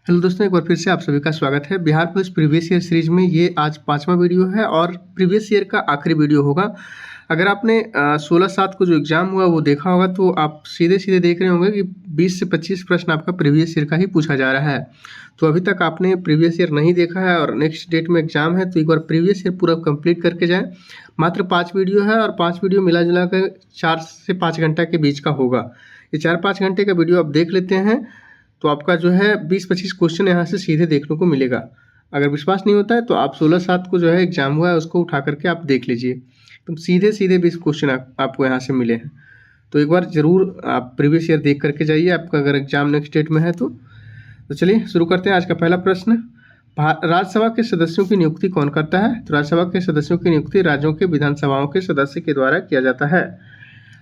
Hello दोस्तों, एक बार फिर से आप सभी का स्वागत है। Bihar police previous year series में ये आज 5वां वीडियो है और प्रीवियस ईयर का आखिरी वीडियो होगा। अगर आपने 16/7 को जो एग्ज़ाम हुआ वो देखा होगा तो आप सीधे देख रहे होंगे कि 20 से 25 प्रश्न आपका प्रीवियस ईयर का ही पूछा जा रहा है। तो अभी तक आपने प्रीवियस ईयर नहीं देखा है और नेक्स्ट डेट में एग्ज़ाम है तो एक बार प्रीवियस ईयर पूरा कंप्लीट करके जाएँ। मात्र 5 वीडियो है और 5 वीडियो मिला जुला कर 4 से 5 घंटा के बीच का होगा। ये 4-5 घंटे का वीडियो आप देख लेते हैं तो आपका जो है 20-25 क्वेश्चन यहाँ से सीधे देखने को मिलेगा। अगर विश्वास नहीं होता है तो आप 16/7 को जो है एग्ज़ाम हुआ है उसको उठा करके आप देख लीजिए, तो सीधे 20 क्वेश्चन आपको यहाँ से मिले हैं। तो एक बार ज़रूर आप प्रीवियस ईयर देख करके जाइए, आपका अगर एग्ज़ाम नेक्स्ट डेट में है तो चलिए शुरू करते हैं। आज का पहला प्रश्न, राज्यसभा के सदस्यों की नियुक्ति कौन करता है? तो राज्यसभा के सदस्यों की नियुक्ति राज्यों के विधानसभाओं के सदस्य के द्वारा किया जाता है।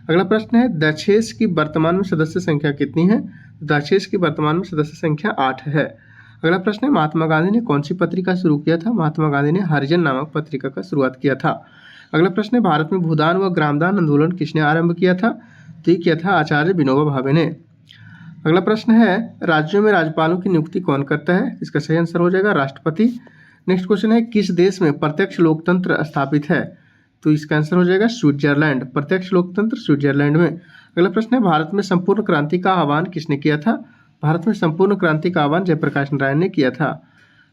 अगला प्रश्न है, दक्षेस की वर्तमान में सदस्य संख्या कितनी है? दक्षेस की वर्तमान में सदस्य संख्या 8 है। अगला प्रश्न है, महात्मा गांधी ने कौन सी पत्रिका शुरू किया था? महात्मा गांधी ने हरिजन नामक पत्रिका का शुरुआत किया था। अगला प्रश्न है, भारत में भूदान व ग्रामदान आंदोलन किसने आरंभ किया था? तो ये किया था आचार्य विनोबा भावे ने। अगला प्रश्न है, राज्यों में राज्यपालों की नियुक्ति कौन करता है? इसका सही आंसर हो जाएगा राष्ट्रपति। नेक्स्ट क्वेश्चन है, किस देश में प्रत्यक्ष लोकतंत्र स्थापित है? तो इसका आंसर हो जाएगा स्विट्जरलैंड। प्रत्यक्ष लोकतंत्र स्विट्जरलैंड में। अगला प्रश्न है, भारत में संपूर्ण क्रांति का आह्वान किसने किया था? भारत में संपूर्ण क्रांति का आह्वान जयप्रकाश नारायण ने किया था।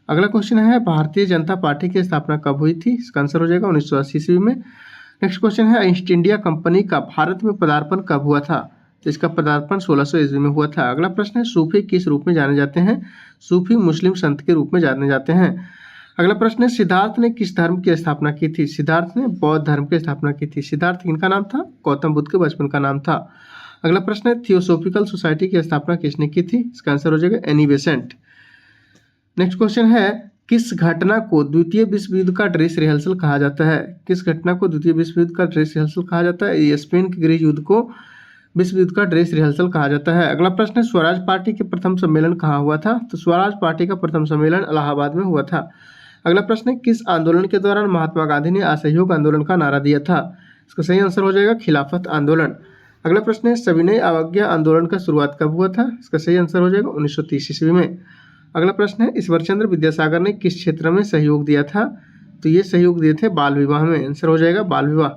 अगला क्वेश्चन है, भारतीय जनता पार्टी की स्थापना कब हुई थी? इसका आंसर हो जाएगा 1980 ईस्वी में। नेक्स्ट क्वेश्चन है, ईस्ट इंडिया कंपनी का भारत में पदार्पण कब हुआ था? तो इसका पदार्पण 1600 ईस्वी में हुआ था। अगला प्रश्न है, सूफी किस रूप में जाने जाते हैं? सूफी मुस्लिम संत के रूप में जाने जाते हैं। अगला प्रश्न है, सिद्धार्थ ने किस धर्म की स्थापना की थी? सिद्धार्थ ने बौद्ध धर्म की स्थापना की थी। सिद्धार्थ किनका नाम था? गौतम बुद्ध के बचपन का नाम था। अगला प्रश्न है, थियोसोफिकल सोसाइटी की स्थापना किसने की थी? इसका आंसर हो जाएगा एनी बेसेंट। नेक्स्ट क्वेश्चन है, किस घटना को द्वितीय विश्व युद्ध का ड्रेस रिहर्सल कहा जाता है? किस घटना को द्वितीय विश्व युद्ध का ड्रेस रिहर्सल कहा जाता है? ये स्पेन के गृह युद्ध को विश्व युद्ध का ड्रेस रिहर्सल कहा जाता है। अगला प्रश्न है, स्वराज पार्टी के प्रथम सम्मेलन कहाँ हुआ था? तो स्वराज पार्टी का प्रथम सम्मेलन इलाहाबाद में हुआ था। अगला प्रश्न है, किस आंदोलन के दौरान महात्मा गांधी ने असहयोग आंदोलन का नारा दिया था? इसका सही आंसर हो जाएगा खिलाफत आंदोलन। अगला प्रश्न है, सविनय अवज्ञा आंदोलन का शुरुआत कब हुआ था? इसका सही आंसर हो जाएगा 1930 ईस्वी में। अगला प्रश्न है, ईश्वरचंद्र विद्यासागर ने किस क्षेत्र में सहयोग दिया था? तो ये सहयोग दिए थे बाल विवाह में। आंसर हो जाएगा बाल विवाह।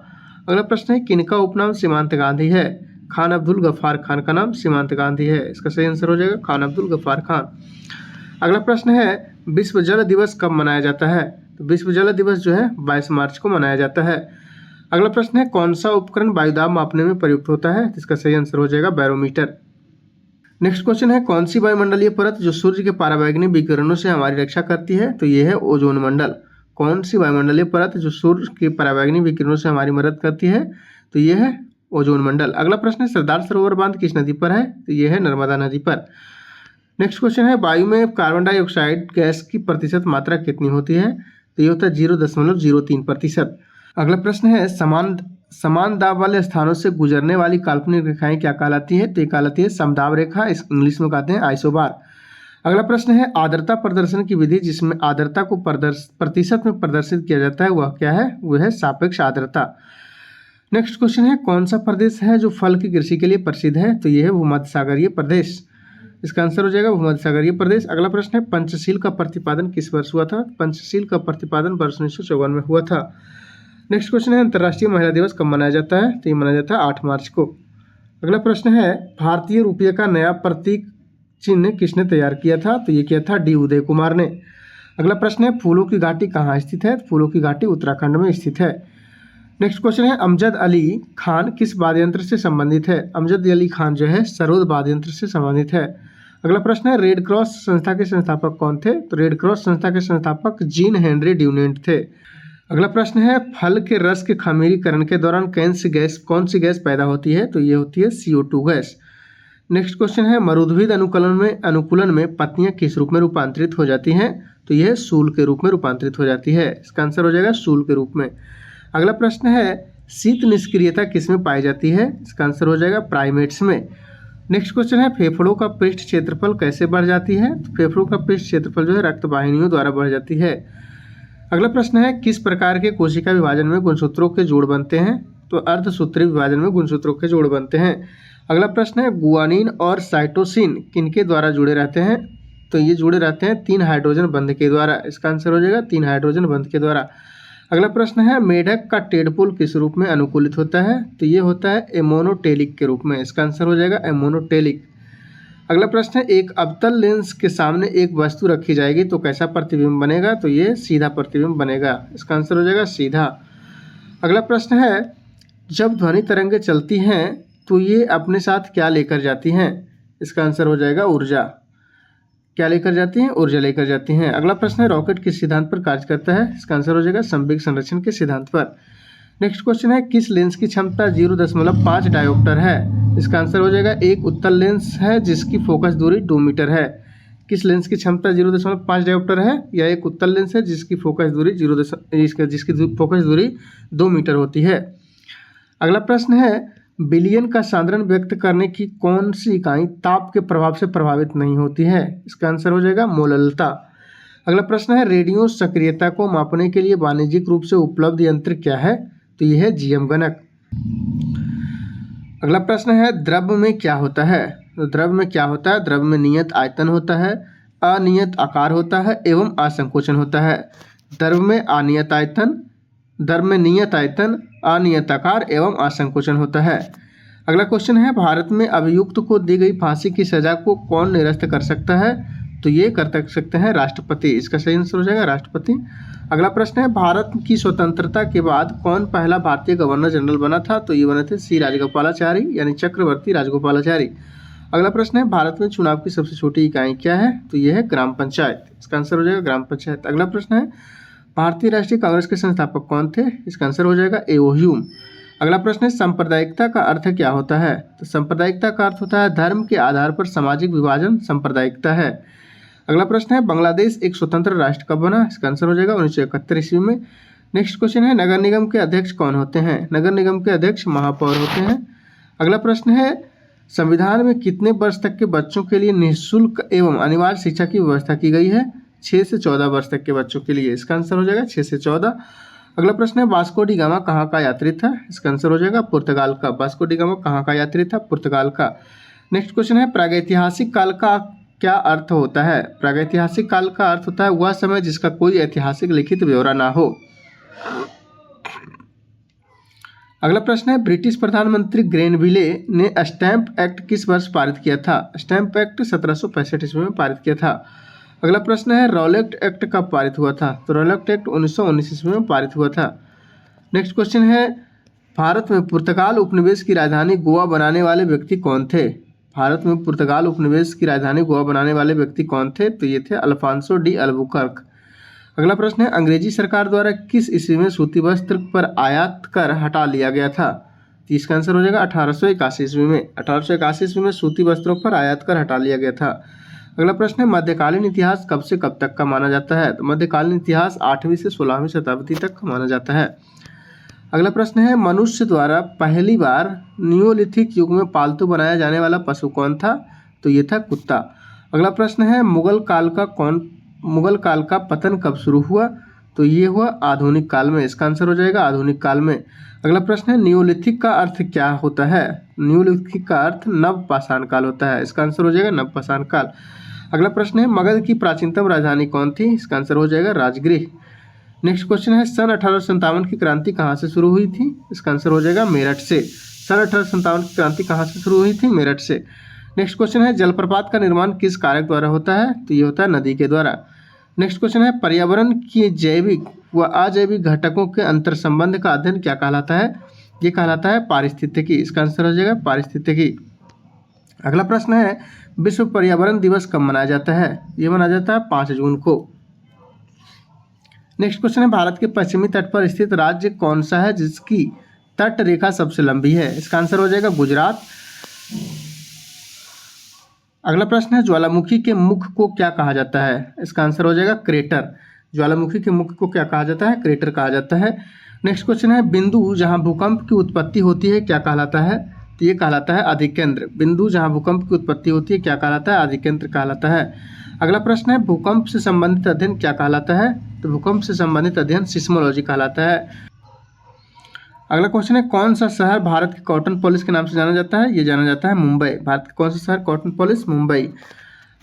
अगला प्रश्न है, किनका उपनाम सीमांत गांधी है? खान अब्दुल गफ्फार खान का नाम सीमांत गांधी है। इसका सही आंसर हो जाएगा खान अब्दुल गफ्फार खान। अगला प्रश्न है, विश्व जल दिवस कब मनाया जाता है? तो विश्व जल दिवस जो है 22 मार्च को मनाया जाता है। अगला प्रश्न है, कौन सा उपकरण वायुदाब मापने में प्रयुक्त होता है? इसका सही आंसर हो जाएगा बैरोमीटर। नेक्स्ट क्वेश्चन है, कौन सी वायुमंडलीय परत जो सूर्य के पराबैंगनी विकिरणों से हमारी रक्षा करती है? तो ये है ओजोन मंडल। कौन सी वायुमंडलीय परत जो सूर्य के पराबैंगनी विकिरणों से हमारी मदद करती है? तो ये है ओजोन मंडल। अगला प्रश्न है, सरदार सरोवर बांध किस नदी पर है? तो ये है नर्मदा नदी पर। नेक्स्ट क्वेश्चन है, वायु में कार्बन डाइऑक्साइड गैस की प्रतिशत मात्रा कितनी होती है? तो ये होता है 0.03%। अगला प्रश्न है, समान दाब वाले स्थानों से गुजरने वाली काल्पनिक रेखाएं क्या कहलाती है? तो ये कहलाती है समदाब रेखा, इस इंग्लिश में कहते हैं आइसोबार। अगला प्रश्न है, आर्द्रता प्रदर्शन की विधि जिसमें आर्द्रता को प्रतिशत में प्रदर्शित किया जाता है वह क्या है? वह है सापेक्ष आर्द्रता। नेक्स्ट क्वेश्चन है, कौन सा प्रदेश है जो फल की कृषि के लिए प्रसिद्ध है? तो ये है भूमध्य सागरीय प्रदेश। इसका आंसर हो जाएगा भूमध्य सागरीय प्रदेश। अगला प्रश्न है, पंचशील का प्रतिपादन किस वर्ष हुआ था? पंचशील का प्रतिपादन वर्ष 1954 में हुआ था। नेक्स्ट क्वेश्चन है, अंतर्राष्ट्रीय महिला दिवस कब मनाया जाता है? तो ये मनाया जाता है 8 मार्च को। अगला प्रश्न है, भारतीय रुपये का नया प्रतीक चिन्ह किसने तैयार किया था? तो ये किया था डी उदय कुमार ने। अगला प्रश्न है, फूलों की घाटी कहाँ स्थित है? फूलों की घाटी उत्तराखंड में स्थित है। नेक्स्ट क्वेश्चन है, अमजद अली खान किस वाद्य यंत्र से संबंधित है? अमजद अली खान जो है सरोद वाद्य यंत्र से संबंधित है। अगला प्रश्न है, रेड क्रॉस संस्था के संस्थापक कौन थे? तो रेड क्रॉस संस्था के संस्थापक जीन हेनरी ड्यूनेंट थे। अगला प्रश्न है, फल के रस के खमीरीकरण के दौरान कौन सी गैस पैदा होती है? तो ये होती है CO2 गैस। नेक्स्ट क्वेश्चन है, मरुद्भिद अनुकूलन में पत्तियां किस रूप में रूपांतरित हो जाती हैं? तो यह सूल के रूप में रूपांतरित हो जाती है। इसका आंसर हो जाएगा सूल के रूप में। अगला प्रश्न है, शीत निष्क्रियता किस में पाई जाती है? इसका आंसर हो जाएगा प्राइमेट्स में। नेक्स्ट क्वेश्चन है, फेफड़ों का पृष्ठ क्षेत्रफल कैसे बढ़ जाती है? तो फेफड़ों का पृष्ठ क्षेत्रफल जो है रक्त वाहिनियों द्वारा बढ़ जाती है। अगला प्रश्न है, किस प्रकार के कोशिका विभाजन में गुणसूत्रों के जोड़ बनते हैं? तो अर्धसूत्री विभाजन में गुणसूत्रों के जोड़ बनते हैं। अगला प्रश्न है, गुआनिन और साइटोसिन किनके द्वारा जुड़े रहते हैं? तो ये जुड़े रहते हैं 3 हाइड्रोजन बंध के द्वारा। इसका आंसर हो जाएगा 3 हाइड्रोजन बंध के द्वारा। अगला प्रश्न है मेढक का टेडपोल किस रूप में अनुकूलित होता है? तो ये होता है एमोनोटेलिक के रूप में। इसका आंसर हो जाएगा एमोनोटेलिक। अगला प्रश्न है एक अवतल लेंस के सामने एक वस्तु रखी जाएगी तो कैसा प्रतिबिंब बनेगा? तो ये सीधा प्रतिबिंब बनेगा। इसका आंसर हो जाएगा सीधा। अगला प्रश्न है जब ध्वनि तरंगें चलती हैं तो ये अपने साथ क्या लेकर जाती हैं? इसका आंसर हो जाएगा ऊर्जा। क्या लेकर जाती हैं? ऊर्जा लेकर जाती हैं। अगला प्रश्न है रॉकेट किस सिद्धांत पर कार्य करता है? इसका आंसर हो जाएगा संवेग संरक्षण के सिद्धांत पर। नेक्स्ट क्वेश्चन है किस लेंस की क्षमता 0.5 डायोप्टर है? इसका आंसर हो जाएगा एक उत्तल लेंस है जिसकी फोकस दूरी 2 मीटर है। किस लेंस की क्षमता 0.5 डायोप्टर है? या एक उत्तल लेंस है जिसकी फोकस दूरी जिसकी फोकस दूरी 2 मीटर होती है। अगला प्रश्न है विलयन का सांद्रण व्यक्त करने की कौन सी इकाई ताप के प्रभाव से प्रभावित नहीं होती है? इसका आंसर हो जाएगा मोललता। अगला प्रश्न है रेडियो सक्रियता को मापने के लिए वाणिज्यिक रूप से उपलब्ध यंत्र क्या है? तो यह है जीएम गणक। अगला प्रश्न है द्रव्य में क्या होता है? तो द्रव्य में क्या होता है? द्रव्य में नियत आयतन होता है, अनियत आकार होता है एवं असंकोचन होता है। द्रव्य में अनियत आयतन, द्रव्य में नियत आयतन, अनियत आकार एवं असंकोचन होता है। अगला क्वेश्चन है भारत में अभियुक्त को दी गई फांसी की सजा को कौन निरस्त कर सकता है? तो ये कर सकते हैं राष्ट्रपति। इसका सही आंसर हो जाएगा राष्ट्रपति। अगला प्रश्न है भारत की स्वतंत्रता के बाद कौन पहला भारतीय गवर्नर जनरल बना था? तो ये बने थे सी राजगोपालाचारी यानी चक्रवर्ती राजगोपालाचारी। अगला प्रश्न है भारत में चुनाव की सबसे छोटी इकाई क्या है? तो यह है ग्राम पंचायत। इसका आंसर हो जाएगा ग्राम पंचायत। अगला प्रश्न है भारतीय राष्ट्रीय कांग्रेस के संस्थापक कौन थे? इसका आंसर हो जाएगा एओ ह्यूम। अगला प्रश्न है सांप्रदायिकता का अर्थ क्या होता है? तो सांप्रदायिकता का अर्थ होता है धर्म के आधार पर सामाजिक विभाजन सांप्रदायिकता है। अगला प्रश्न है बांग्लादेश एक स्वतंत्र राष्ट्र कब बना? इसका आंसर हो जाएगा 1971 ईस्वी में। नेक्स्ट क्वेश्चन है नगर निगम के अध्यक्ष कौन होते हैं? नगर निगम के अध्यक्ष महापौर होते हैं। अगला प्रश्न है संविधान में कितने वर्ष तक के बच्चों के लिए निःशुल्क एवं अनिवार्य शिक्षा की व्यवस्था की गई है? 6 से 14 वर्ष तक के बच्चों के लिए। इसका आंसर हो जाएगा 6 से 14। अगला प्रश्न है वास्को डी गामा कहाँ का यात्री था? इसका आंसर हो जाएगा पुर्तगाल का। वास्को डी गामा कहाँ का यात्री था? पुर्तगाल का। नेक्स्ट क्वेश्चन है प्रागैतिहासिक काल का क्या अर्थ होता है? प्रागैतिहासिक काल का अर्थ होता है वह समय जिसका कोई ऐतिहासिक लिखित ब्यौरा ना हो। अगला प्रश्न है ब्रिटिश प्रधानमंत्री ग्रेनविले ने स्टैंप एक्ट किस वर्ष पारित किया था? स्टैंप एक्ट 1765 ईस्वी में पारित किया था। अगला प्रश्न है रॉलेट एक्ट कब पारित हुआ था? तो रॉलेट एक्ट 1919 ईस्वी में पारित हुआ था। नेक्स्ट क्वेश्चन है भारत में पुर्तगाल उपनिवेश की राजधानी गोवा बनाने वाले व्यक्ति कौन थे? भारत में पुर्तगाल उपनिवेश की राजधानी गोवा बनाने वाले व्यक्ति कौन थे? तो ये थे अल्फांसो डी अल्बुकर्क। अगला प्रश्न है अंग्रेजी सरकार द्वारा किस ईस्वी में सूती वस्त्र पर आयात कर हटा लिया गया था? तो इसका आंसर हो जाएगा 1881 ईस्वी में। 1881 ईस्वी में सूती वस्त्रों पर आयात कर हटा लिया गया था। अगला प्रश्न है मध्यकालीन इतिहास कब से कब तक का माना जाता है? तो मध्यकालीन इतिहास 8वीं से 16वीं शताब्दी तक का माना जाता है। अगला प्रश्न है मनुष्य द्वारा पहली बार नियोलिथिक युग में पालतू बनाया जाने वाला पशु कौन था? तो ये था कुत्ता। अगला प्रश्न है मुगल काल का पतन कब शुरू हुआ? तो ये हुआ आधुनिक काल में। इसका आंसर हो जाएगा आधुनिक काल में। अगला प्रश्न है नियोलिथिक का अर्थ क्या होता है? नियोलिथिक का अर्थ नवपाषाण काल होता है। इसका आंसर हो जाएगा नवपाषाण काल। अगला प्रश्न है मगध की प्राचीनतम राजधानी कौन थी? इसका आंसर हो जाएगा राजगृह। नेक्स्ट क्वेश्चन है सन 1857 की क्रांति कहाँ से शुरू हुई थी? इसका आंसर हो जाएगा मेरठ से। सन 1857 की क्रांति कहाँ से शुरू हुई थी? मेरठ से। नेक्स्ट क्वेश्चन है जलप्रपात का निर्माण किस कारक द्वारा होता है? तो ये होता है नदी के द्वारा। नेक्स्ट क्वेश्चन है पर्यावरण के जैविक व अजैविक घटकों के अंतर संबंध का अध्ययन क्या कहलाता है? ये कहलाता है पारिस्थितिकी। इसका आंसर हो जाएगा पारिस्थितिकी। अगला प्रश्न है विश्व पर्यावरण दिवस कब मनाया जाता है? ये मनाया जाता है 5 जून को। नेक्स्ट क्वेश्चन है भारत के पश्चिमी तट पर स्थित राज्य कौन सा है जिसकी तट रेखा सबसे लंबी है? इसका आंसर हो जाएगा गुजरात। अगला प्रश्न है ज्वालामुखी के मुख को क्या कहा जाता है? इसका आंसर हो जाएगा क्रेटर। ज्वालामुखी के मुख को क्या कहा जाता है? क्रेटर कहा जाता है। नेक्स्ट क्वेश्चन है बिंदु जहां भूकंप की उत्पत्ति होती है क्या कहलाता है? तो ये कहलाता है अधिकेंद्र। बिंदु जहां भूकंप की उत्पत्ति होती है क्या कहलाता है? अधिकेंद्र कहलाता है। अगला प्रश्न है भूकंप से संबंधित अध्ययन क्या कहलाता है? तो भूकंप से संबंधित अध्ययन सिस्मोलॉजी कहलाता है। अगला क्वेश्चन है कौन सा शहर भारत के कॉटन पॉलिश के नाम से जाना जाता है? ये जाना जाता है मुंबई। भारत का कौन सा शहर कॉटन पॉलिश? मुंबई।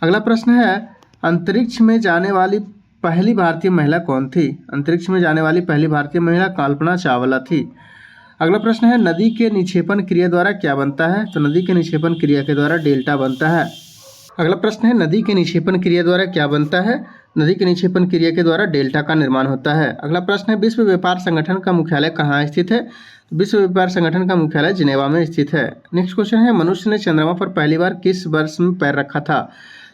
अगला प्रश्न है अंतरिक्ष में जाने वाली पहली भारतीय महिला कौन थी? अंतरिक्ष में जाने वाली पहली भारतीय महिला कल्पना चावला थी। अगला प्रश्न है नदी के निक्षेपण क्रिया द्वारा क्या बनता है? तो नदी के निक्षेपण क्रिया के द्वारा डेल्टा बनता है। अगला प्रश्न है नदी के निक्षेपण क्रिया द्वारा क्या बनता है? नदी के निक्षेपण क्रिया के द्वारा डेल्टा का निर्माण होता है। अगला प्रश्न है विश्व व्यापार संगठन का मुख्यालय कहाँ स्थित है? विश्व व्यापार संगठन का मुख्यालय जिनेवा में स्थित है। नेक्स्ट क्वेश्चन है मनुष्य ने चंद्रमा पर पहली बार किस वर्ष में पैर रखा था?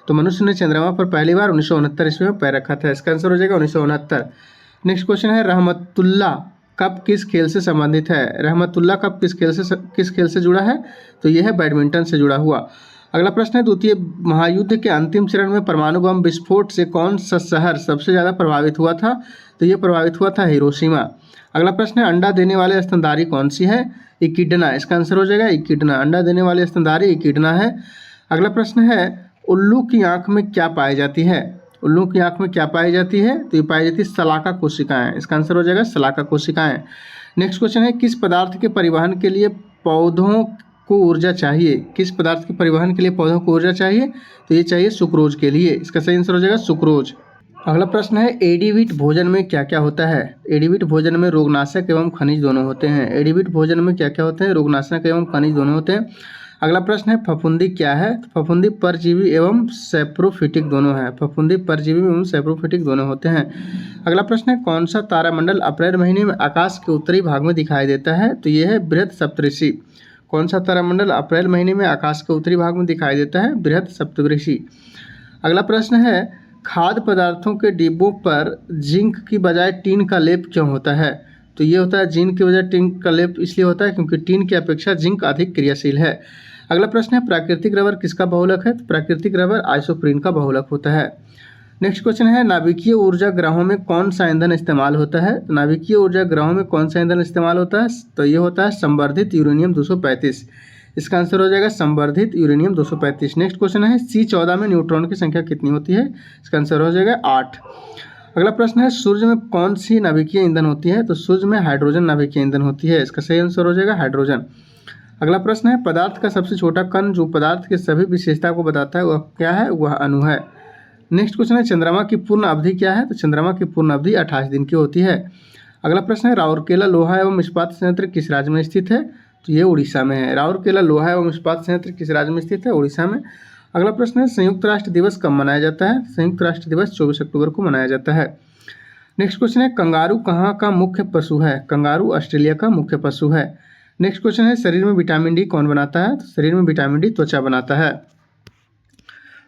तो मनुष्य ने चंद्रमा पर पहली बार 1969 ईस्वी में पैर रखा था। इसका आंसर हो जाएगा 1969। नेक्स्ट क्वेश्चन है रहमतुल्लाह कप किस खेल से संबंधित है? रहमतुल्लाह कप किस खेल से जुड़ा है? तो यह है बैडमिंटन से जुड़ा हुआ। अगला प्रश्न है द्वितीय महायुद्ध के अंतिम चरण में परमाणु बम विस्फोट से कौन सा शहर सबसे ज़्यादा प्रभावित हुआ था? तो यह प्रभावित हुआ था हिरोशिमा। अगला प्रश्न है अंडा देने वाले स्तनधारी कौन सी है? इकिडना। इसका आंसर हो जाएगा इकिडना। अंडा देने वाले स्तनधारी इकिडना है। अगला प्रश्न है उल्लू की आंख में क्या पाई जाती है? उल्लू की आंख में क्या पाई जाती है? तो ये पाई जाती है शलाका कोशिकाएं। इसका आंसर हो जाएगा शलाका कोशिकाएं। नेक्स्ट क्वेश्चन है किस पदार्थ के परिवहन के लिए पौधों को ऊर्जा चाहिए? किस पदार्थ के परिवहन के लिए पौधों को ऊर्जा चाहिए? तो ये चाहिए सुक्रोज के लिए। इसका सही आंसर हो जाएगा सुक्रोज। अगला प्रश्न है एडीवीट भोजन में क्या क्या होता है? एडीवीट भोजन में रोगनाशक एवं खनिज दोनों होते हैं। एडीवीट भोजन में क्या क्या होते हैं? रोगनाशक एवं खनिज दोनों होते हैं। अगला प्रश्न है फफूंदी क्या है? तो फफूंदी परजीवी एवं सैप्रोफिटिक दोनों है। फफूंदी परजीवी एवं सैप्रोफिटिक दोनों होते हैं। अगला प्रश्न है कौन सा तारामंडल अप्रैल महीने में आकाश के उत्तरी भाग में दिखाई देता है? तो यह है बृहद सप्तऋषि। कौन सा तारामंडल अप्रैल महीने में आकाश के उत्तरी भाग में दिखाई देता है? बृहद सप्तऋषि। अगला प्रश्न है खाद्य पदार्थों के डिब्बों पर जिंक की बजाय टीन का लेप क्यों होता है? तो ये होता है जिंक की बजाय टीन का लेप इसलिए होता है क्योंकि टीन की अपेक्षा जिंक अधिक क्रियाशील है। अगला प्रश्न है प्राकृतिक रबर किसका बहुलक है? तो प्राकृतिक रबर आइसोप्रीन का बहुलक होता है। नेक्स्ट क्वेश्चन है नाभिकीय ऊर्जा ग्रहों में कौन सा ईंधन इस्तेमाल होता है? तो नाभिकीय ऊर्जा ग्रहों में कौन सा ईंधन इस्तेमाल होता है? तो ये होता है संवर्धित यूरेनियम 235। इसका आंसर हो जाएगा संवर्धित यूरेनियम 235। नेक्स्ट क्वेश्चन है C14 में न्यूट्रॉन की संख्या कितनी होती है? इसका आंसर हो जाएगा 8। अगला प्रश्न है सूर्य में कौन सी नाभिकीय ईंधन होती है? तो सूर्य में हाइड्रोजन नाभिकीय ईंधन होती है। इसका सही आंसर हो जाएगा हाइड्रोजन। अगला प्रश्न है पदार्थ का सबसे छोटा कण जो पदार्थ के सभी विशेषता को बताता है वह क्या है? वह अणु है। नेक्स्ट क्वेश्चन है चंद्रमा की पूर्ण अवधि क्या है? तो चंद्रमा की पूर्ण अवधि 28 दिन की होती है। अगला प्रश्न है राउरकेला लोहा एवं इस्पात संयंत्र किस राज्य में स्थित है? तो ये उड़ीसा में है। राउरकेला लोहा एवं इस्पात संयंत्र किस राज्य में स्थित है? उड़ीसा में। अगला प्रश्न है संयुक्त राष्ट्र दिवस कब मनाया जाता है? संयुक्त राष्ट्र दिवस 24 अक्टूबर को मनाया जाता है। नेक्स्ट क्वेश्चन है कंगारू कहाँ का मुख्य पशु है? कंगारू ऑस्ट्रेलिया का मुख्य पशु है। नेक्स्ट क्वेश्चन है शरीर में विटामिन डी कौन बनाता है? तो शरीर में विटामिन डी त्वचा बनाता है।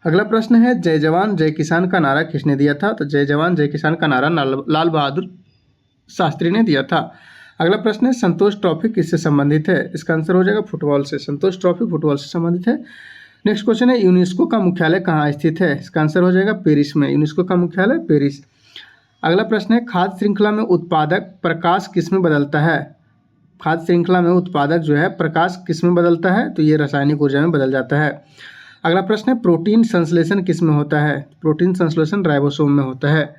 अगला प्रश्न है जय जवान जय किसान का नारा किसने दिया था? तो जय जवान जय किसान का नारा लाल बहादुर शास्त्री ने दिया था। अगला प्रश्न है संतोष ट्रॉफी किससे संबंधित है? इसका आंसर हो जाएगा फुटबॉल से। संतोष ट्रॉफी फुटबॉल से संबंधित है। नेक्स्ट क्वेश्चन है यूनेस्को का मुख्यालय कहाँ स्थित है? इसका आंसर हो जाएगा पेरिस में। यूनेस्को का मुख्यालय पेरिस। अगला प्रश्न है खाद्य श्रृंखला में उत्पादक प्रकाश किसमें बदलता है? खाद्य श्रृंखला में उत्पादक जो है प्रकाश किसमें बदलता है? तो ये रासायनिक ऊर्जा में बदल जाता है। अगला प्रश्न है प्रोटीन संश्लेषण किसमें होता है? प्रोटीन संश्लेषण राइबोसोम में होता है।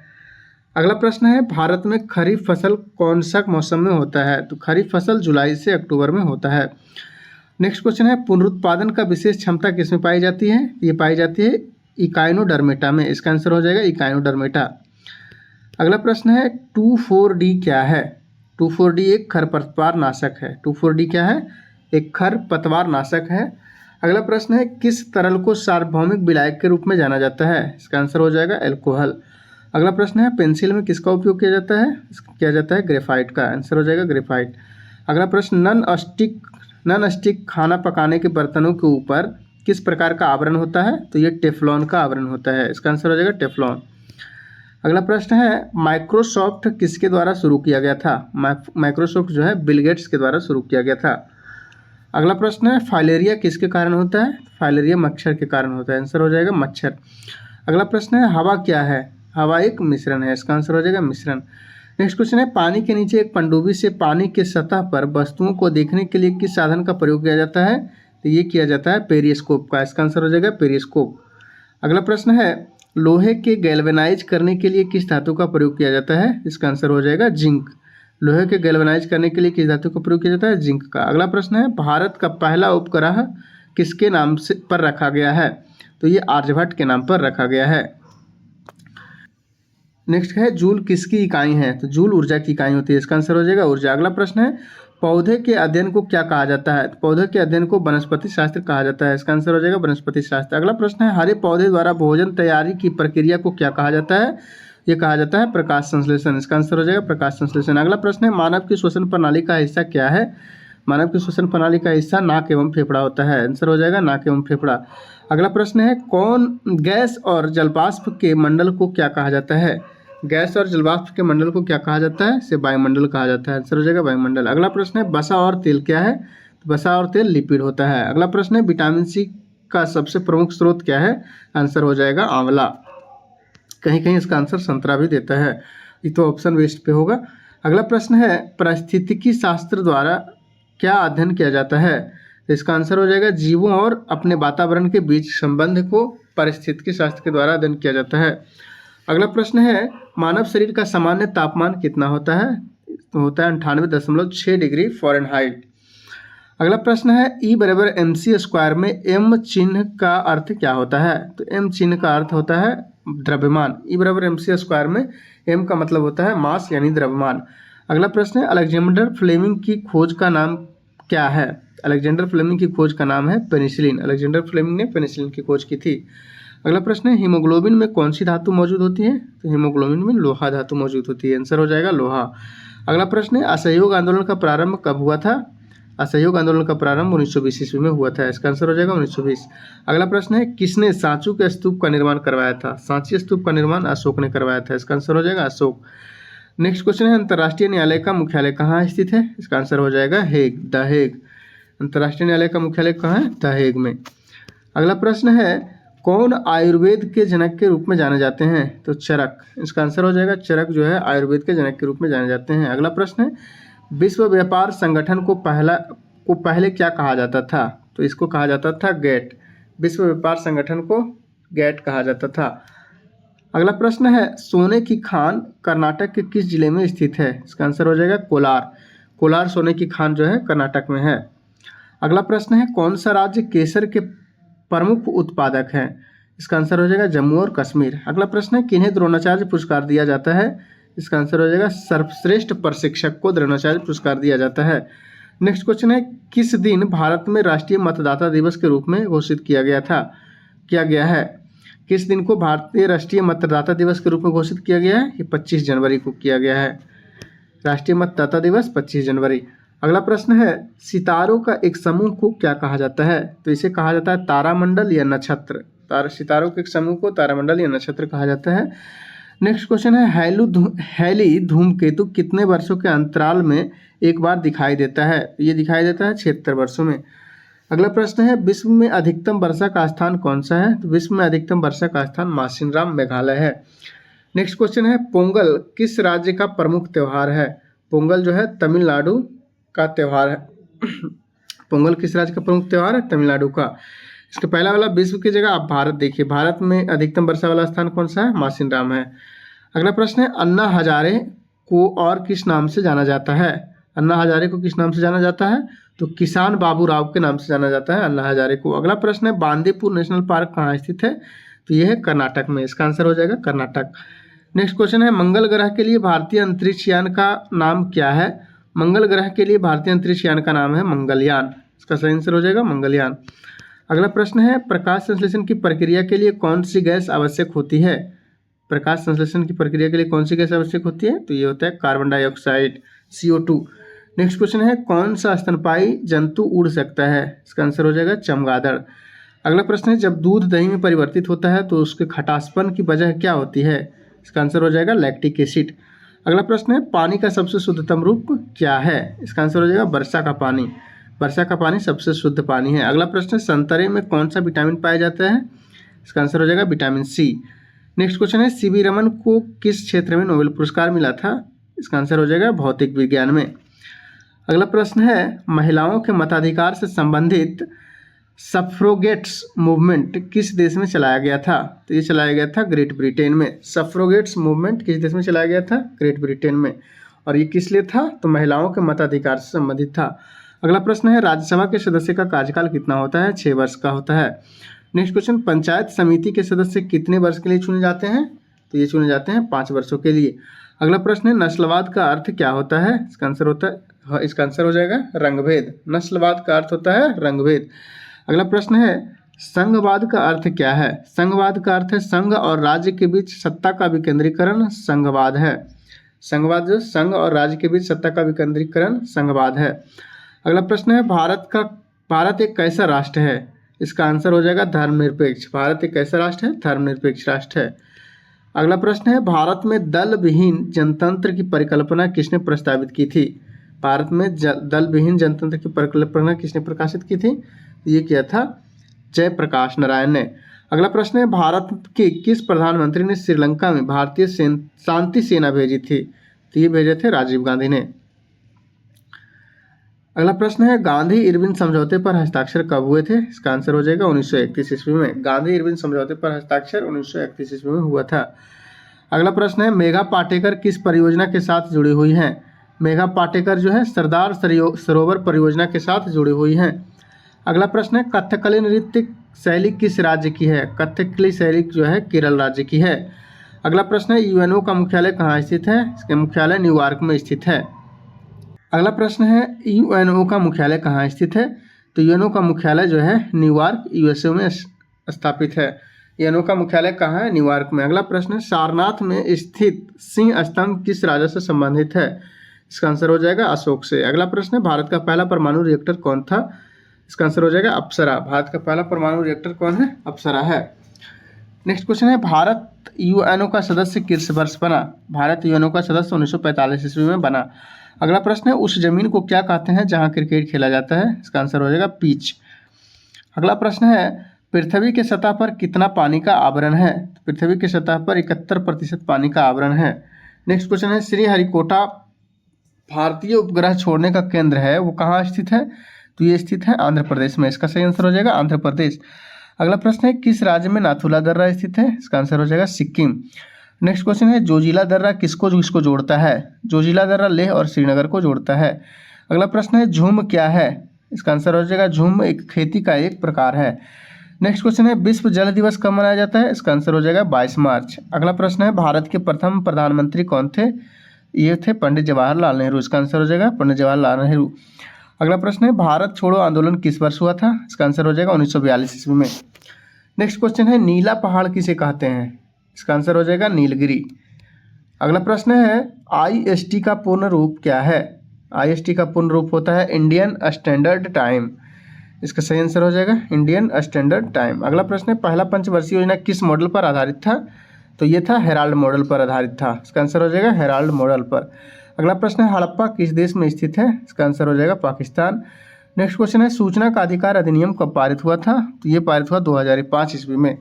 अगला प्रश्न है भारत में खरीफ फसल कौन सा मौसम में होता है? तो खरीफ फसल जुलाई से अक्टूबर में होता है। नेक्स्ट क्वेश्चन है पुनरुत्पादन का विशेष क्षमता किसमें पाई जाती है? ये पाई जाती है इकाइनोडर्मेटा में। इसका आंसर हो जाएगा इकाइनोडर्मेटा। अगला प्रश्न है 2,4-D क्या है? 2,4-D एक खरपतवार नाशक है। 2,4-D क्या है? एक खरपतवार नाशक है। अगला प्रश्न है किस तरल को सार्वभौमिक विलायक के रूप में जाना जाता है? इसका आंसर हो जाएगा एल्कोहल। अगला प्रश्न है पेंसिल में किसका उपयोग किया जाता है? किया जाता है ग्रेफाइट का। आंसर हो जाएगा ग्रेफाइट। अगला प्रश्न नॉन स्टिक खाना पकाने के बर्तनों के ऊपर किस प्रकार का आवरण होता है? तो ये टेफ्लॉन का आवरण होता है। इसका आंसर हो जाएगा टेफ्लॉन। अगला प्रश्न है माइक्रोसॉफ्ट किसके द्वारा शुरू किया गया था? माइक्रोसॉफ्ट जो है बिल गेट्स के द्वारा शुरू किया गया था। अगला प्रश्न है फाइलेरिया किसके कारण होता है? फाइलेरिया मच्छर के कारण होता है। आंसर हो जाएगा मच्छर। अगला प्रश्न है हवा क्या है? हवा एक मिश्रण है। इसका आंसर हो जाएगा मिश्रण। नेक्स्ट क्वेश्चन है पानी के नीचे एक पनडुब्बी से पानी के सतह पर वस्तुओं को देखने के लिए किस साधन का प्रयोग किया जाता है? तो ये किया जाता है पेरिस्कोप का। इसका आंसर हो जाएगा पेरिस्कोप। अगला प्रश्न है लोहे के गैल्वेनाइज करने के लिए किस धातु का प्रयोग किया जाता है? इसका आंसर हो जाएगा जिंक। लोहे के गैल्वेनाइज करने के लिए किस धातु का प्रयोग किया जाता है? जिंक का। अगला प्रश्न है भारत का पहला उपग्रह किसके नाम से पर रखा गया है? तो ये आर्यभट्ट के नाम पर रखा गया है। नेक्स्ट है जूल किसकी इकाई है, तो जूल ऊर्जा की इकाई होती है, इसका आंसर हो जाएगा ऊर्जा। अगला प्रश्न है पौधे के अध्ययन को क्या कहा जाता है, तो पौधे के अध्ययन को वनस्पति शास्त्र कहा जाता है, इसका आंसर हो जाएगा वनस्पति शास्त्र। अगला प्रश्न है हरे पौधे द्वारा भोजन तैयारी की प्रक्रिया को क्या कहा जाता है, ये कहा जाता है प्रकाश संश्लेषण, इसका आंसर हो जाएगा प्रकाश संश्लेषण। अगला प्रश्न है मानव की श्वसन प्रणाली का हिस्सा क्या है, मानव की श्वसन प्रणाली का हिस्सा नाक एवं फेफड़ा होता है, आंसर हो जाएगा नाक एवं फेफड़ा। अगला प्रश्न है कौन गैस और जलवाष्प के मंडल को क्या कहा जाता है, गैस और जलवाष्प के मंडल को क्या कहा जाता है, इसे वायुमंडल कहा जाता है, आंसर हो जाएगा वायुमंडल। अगला प्रश्न है वसा और तेल क्या है, तो वसा और तेल लिपिड होता है। अगला प्रश्न है विटामिन सी का सबसे प्रमुख स्रोत क्या है, आंसर हो जाएगा आंवला, कहीं कहीं इसका आंसर संतरा भी देता है, ये तो ऑप्शन वेस्ट पे होगा। अगला प्रश्न है पारिस्थितिकी शास्त्र द्वारा क्या अध्ययन किया जाता है, तो इसका आंसर हो जाएगा जीवों और अपने वातावरण के बीच संबंध को पारिस्थितिकी शास्त्र के द्वारा अध्ययन किया जाता है। अगला प्रश्न है मानव शरीर का सामान्य तापमान कितना होता है, तो होता है 98.6 डिग्री फ़ारेनहाइट। अगला प्रश्न है E बराबर mc² में m चिन्ह का अर्थ क्या होता है, तो m चिन्ह का अर्थ होता है द्रव्यमान, E बराबर mc² में m का मतलब होता है मास यानी द्रव्यमान। अगला प्रश्न है अलेक्जेंडर फ्लेमिंग की खोज का नाम क्या है, अलेक्जेंडर फ्लेमिंग की खोज का नाम है पेनिसिलिन, अलेक्जेंडर फ्लेमिंग ने पेनिसिलिन की खोज की थी। अगला प्रश्न है हीमोग्लोबिन में कौन सी धातु मौजूद होती है, तो हीमोग्लोबिन में लोहा धातु मौजूद होती है, आंसर हो जाएगा लोहा। अगला प्रश्न है असहयोग आंदोलन का प्रारंभ कब हुआ था, असहयोग आंदोलन का प्रारंभ 1920 ईस्वी में हुआ था, इसका आंसर हो जाएगा 1920। अगला प्रश्न है किसने सांचू के स्तूप का निर्माण करवाया था, सांची स्तूप का निर्माण अशोक ने करवाया था, इसका आंसर हो जाएगा अशोक। नेक्स्ट क्वेश्चन है अंतर्राष्ट्रीय न्यायालय का मुख्यालय कहाँ स्थित है, इसका आंसर हो जाएगा हेग, द हेग। अंतर्राष्ट्रीय न्यायालय का मुख्यालय कहाँ है, द हेग में। अगला प्रश्न है कौन आयुर्वेद के जनक के रूप में जाने जाते हैं, तो चरक, इसका आंसर हो जाएगा चरक जो है आयुर्वेद के जनक के रूप में जाने जाते हैं। अगला प्रश्न है विश्व व्यापार संगठन को पहले क्या कहा जाता था, तो इसको कहा जाता था गेट, विश्व व्यापार संगठन को गेट कहा जाता था। अगला प्रश्न है सोने की खान कर्नाटक के किस जिले में स्थित है, इसका आंसर हो जाएगा कोलार, कोलार सोने की खान जो है कर्नाटक में है। अगला प्रश्न है कौन सा राज्य केसर के प्रमुख उत्पादक हैं, इसका आंसर हो जाएगा जम्मू और कश्मीर। अगला प्रश्न है किन्हें द्रोणाचार्य पुरस्कार दिया जाता है, इसका आंसर हो जाएगा सर्वश्रेष्ठ प्रशिक्षक को द्रोणाचार्य पुरस्कार दिया जाता है। नेक्स्ट क्वेश्चन है किस दिन भारत में राष्ट्रीय मतदाता दिवस के रूप में घोषित किया गया है, किस दिन को भारतीय राष्ट्रीय मतदाता दिवस के रूप में घोषित किया गया है, ये 25 जनवरी को किया गया है, राष्ट्रीय मतदाता दिवस 25 जनवरी। अगला प्रश्न है सितारों का एक समूह को क्या कहा जाता है, तो इसे कहा जाता है तारामंडल या नक्षत्र, सितारों के एक समूह को तारामंडल या नक्षत्र कहा जाता है। नेक्स्ट क्वेश्चन है हैली धूमकेतु कितने वर्षों के अंतराल में एक बार दिखाई देता है, ये दिखाई देता है 76 वर्षों में। अगला प्रश्न है विश्व में अधिकतम वर्षा का स्थान कौन सा है, तो विश्व में अधिकतम वर्षा का स्थान मासिनराम मेघालय है। नेक्स्ट क्वेश्चन है पोंगल किस राज्य का प्रमुख त्यौहार है, पोंगल जो है तमिलनाडु का त्यौहार है, पोंगल किस राज्य का प्रमुख त्यौहार है, तमिलनाडु का। इसका पहला वाला विश्व की जगह आप भारत देखिए, भारत में अधिकतम वर्षा वाला स्थान कौन सा है, मासिनराम है। अगला प्रश्न है अन्ना हजारे को और किस नाम से जाना जाता है, अन्ना हजारे को किस नाम से जाना जाता है, तो किसान बाबू राव के नाम से जाना जाता है अन्ना हजारे को। अगला प्रश्न है बांदीपुर नेशनल पार्क कहाँ स्थित है, तो यह है कर्नाटक में, इसका आंसर हो जाएगा कर्नाटक। नेक्स्ट क्वेश्चन है मंगल ग्रह के लिए भारतीय अंतरिक्ष यान का नाम क्या है, मंगल ग्रह के लिए भारतीय अंतरिक्ष यान का नाम है मंगलयान, इसका सही आंसर हो जाएगा मंगलयान। अगला प्रश्न है प्रकाश संश्लेषण की प्रक्रिया के लिए कौन सी गैस आवश्यक होती है, प्रकाश संश्लेषण की प्रक्रिया के लिए कौन सी गैस आवश्यक होती है, तो ये होता है carbon dioxide CO2। Next question है कौन सा स्तनपायी जंतु उड़ सकता है, इसका आंसर हो जाएगा चमगादड़। अगला प्रश्न है जब दूध दही में परिवर्तित होता है तो उसके खटासपन की वजह क्या होती है, इसका आंसर हो जाएगा लैक्टिक एसिड। अगला प्रश्न है पानी का सबसे शुद्धतम रूप क्या है, इसका आंसर हो जाएगा वर्षा का पानी, वर्षा का पानी सबसे शुद्ध पानी है। अगला प्रश्न है संतरे में कौन सा विटामिन पाया जाता है, इसका आंसर हो जाएगा विटामिन C। नेक्स्ट क्वेश्चन है सीवी रमन को किस क्षेत्र में नोबेल पुरस्कार मिला था, इसका आंसर हो जाएगा भौतिक विज्ञान में। अगला प्रश्न है महिलाओं के मताधिकार से संबंधित सफ्रोगेट्स मूवमेंट किस देश में चलाया गया था, तो ये चलाया गया था ग्रेट ब्रिटेन में। सफ्रोगेट्स मूवमेंट किस देश में चलाया गया था, ग्रेट ब्रिटेन में। और ये किस लिए था, तो महिलाओं के मताधिकार से संबंधित था। अगला प्रश्न है राज्यसभा के सदस्य का कार्यकाल कितना होता है, 6 वर्ष का होता है। नेक्स्ट क्वेश्चन पंचायत समिति के सदस्य कितने वर्ष के लिए चुने जाते हैं, तो ये चुने जाते हैं 5 वर्षों के लिए। अगला प्रश्न है नस्लवाद का अर्थ क्या होता है? इसका आंसर हो जाएगा रंगभेद। नस्लवाद का अर्थ होता है रंगभेद। अगला प्रश्न है संघवाद का अर्थ क्या है? संघवाद का अर्थ है संघ और राज्य के बीच सत्ता का विकेंद्रीकरण संघवाद है। संघवाद जो संघ और राज्य के बीच सत्ता का विकेंद्रीकरण संघवाद है। अगला प्रश्न है भारत एक कैसा राष्ट्र है? इसका आंसर हो जाएगा धर्मनिरपेक्ष। भारत एक कैसा राष्ट्र है? धर्मनिरपेक्ष राष्ट्र है। अगला प्रश्न है भारत में दल विहीन जनतंत्र की परिकल्पना किसने प्रस्तावित की थी? भारत में दल विहीन जनतंत्र की परिकल्पना किसने प्रकाशित की थी? ये किया था जयप्रकाश नारायण ने। अगला प्रश्न है भारत के किस प्रधानमंत्री ने श्रीलंका में भारतीय शांति सेना भेजी थी? तो ये भेजे थे राजीव गांधी ने। अगला प्रश्न है गांधी इरविन समझौते पर हस्ताक्षर कब हुए थे? इसका आंसर हो जाएगा 1931 ईस्वी में। गांधी इरविन समझौते पर हस्ताक्षर 1931 ईस्वी में हुआ था। अगला प्रश्न है मेघा पाटेकर किस परियोजना के साथ जुड़ी हुई हैं? मेघा पाटेकर जो है सरदार सरोवर परियोजना के साथ जुड़ी हुई हैं। अगला प्रश्न है कथकली नृत्य शैली किस राज्य की है? कथकली शैली जो है केरल राज्य की है। अगला प्रश्न है यूएनओ का मुख्यालय कहाँ स्थित है? इसका मुख्यालय न्यूयॉर्क में स्थित है। अगला प्रश्न है यूएनओ का मुख्यालय कहाँ स्थित है? तो यूएनओ का मुख्यालय जो है न्यूयॉर्क यूएसए में स्थापित है। यूएनओ का मुख्यालय कहाँ है? न्यूयॉर्क में। अगला प्रश्न है सारनाथ में स्थित सिंह स्तंभ किस राजा से संबंधित है? इसका आंसर हो जाएगा अशोक से। अगला प्रश्न है भारत का पहला परमाणु रिएक्टर कौन था? इसका आंसर हो जाएगा अप्सरा। भारत का पहला परमाणु रिएक्टर कौन है? अप्सरा है। नेक्स्ट क्वेश्चन है भारत यूएनओ का सदस्य किस वर्ष बना? भारत यूएनओ का सदस्य 1945 ईस्वी में बना। अगला प्रश्न है उस जमीन को क्या कहते हैं जहां क्रिकेट खेला जाता है? इसका आंसर हो जाएगा पिच। अगला प्रश्न है पृथ्वी के सतह पर कितना पानी का आवरण है? पृथ्वी की सतह पर 71% पानी का आवरण है। नेक्स्ट क्वेश्चन है श्रीहरिकोटा भारतीय उपग्रह छोड़ने का केंद्र है, वो कहाँ स्थित है? तो ये स्थित है आंध्र प्रदेश में। इसका सही आंसर हो जाएगा आंध्र प्रदेश। अगला प्रश्न है किस राज्य में नाथुला दर्रा स्थित है? इसका आंसर हो जाएगा सिक्किम। नेक्स्ट क्वेश्चन है जोजिला दर्रा किसको जोड़ता है? जोजिला दर्रा लेह और श्रीनगर को जोड़ता है। अगला प्रश्न है झूम क्या है? इसका आंसर हो जाएगा झूम एक खेती का एक प्रकार है। नेक्स्ट क्वेश्चन है विश्व जल दिवस कब मनाया जाता है? इसका आंसर हो जाएगा 22 मार्च। अगला प्रश्न है भारत के प्रथम प्रधानमंत्री कौन थे? ये थे पंडित जवाहरलाल नेहरू। इसका आंसर हो जाएगा पंडित जवाहरलाल नेहरू। अगला प्रश्न है भारत छोड़ो आंदोलन किस वर्ष हुआ था? इसका आंसर हो जाएगा 1942 ईस्वी में। नेक्स्ट क्वेश्चन है नीला पहाड़ किसे कहते हैं? इसका आंसर हो जाएगा नीलगिरी। अगला प्रश्न है IST का पूर्ण रूप क्या है? IST का पूर्ण रूप होता है इंडियन स्टैंडर्ड टाइम। इसका सही आंसर हो जाएगा इंडियन स्टैंडर्ड टाइम। अगला प्रश्न है पहला पंचवर्षीय योजना किस मॉडल पर आधारित था? तो ये था हेराल्ड मॉडल पर आधारित था। इसका आंसर हो जाएगा हेराल्ड मॉडल पर। अगला प्रश्न है हड़प्पा किस देश में स्थित है? इसका आंसर हो जाएगा पाकिस्तान। नेक्स्ट क्वेश्चन है सूचना का अधिकार अधिनियम कब पारित हुआ था? तो ये पारित हुआ 2005 ईस्वी में।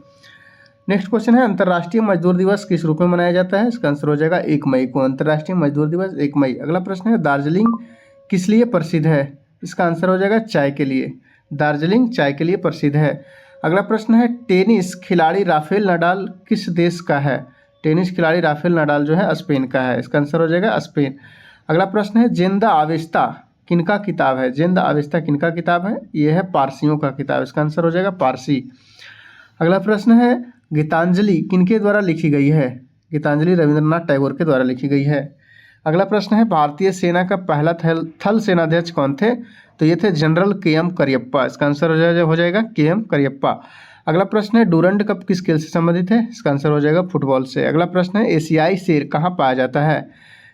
नेक्स्ट क्वेश्चन है अंतर्राष्ट्रीय मजदूर दिवस किस रूप में मनाया जाता है? इसका आंसर हो जाएगा 1 मई को। अंतर्राष्ट्रीय मजदूर दिवस 1 मई। अगला प्रश्न है दार्जिलिंग किस लिए प्रसिद्ध है? इसका आंसर हो जाएगा चाय के लिए। दार्जिलिंग चाय के लिए प्रसिद्ध है। अगला प्रश्न है टेनिस खिलाड़ी राफेल नडाल किस देश का है? टेनिस खिलाड़ी राफेल नडाल जो है स्पेन का है। इसका आंसर हो जाएगा स्पेन। अगला प्रश्न है जिंदा आवेस्ता किनका किताब है? जिंदा आवेस्ता किनका किताब है? ये है पारसियों का किताब। इसका आंसर हो जाएगा पारसी। अगला प्रश्न है गीतांजलि किनके द्वारा लिखी गई है? गीतांजलि रविंद्रनाथ टैगोर के द्वारा लिखी गई है। अगला प्रश्न है भारतीय सेना का पहला थल सेनाध्यक्ष कौन थे? तो ये थे जनरल KM करियप्पा। इसका आंसर हो जाएगा KM करियप्पा। अगला प्रश्न है डूरंड कप किस खेल से संबंधित है? इसका आंसर हो जाएगा फुटबॉल से। अगला प्रश्न है एशियाई शेर कहाँ पाया जाता है?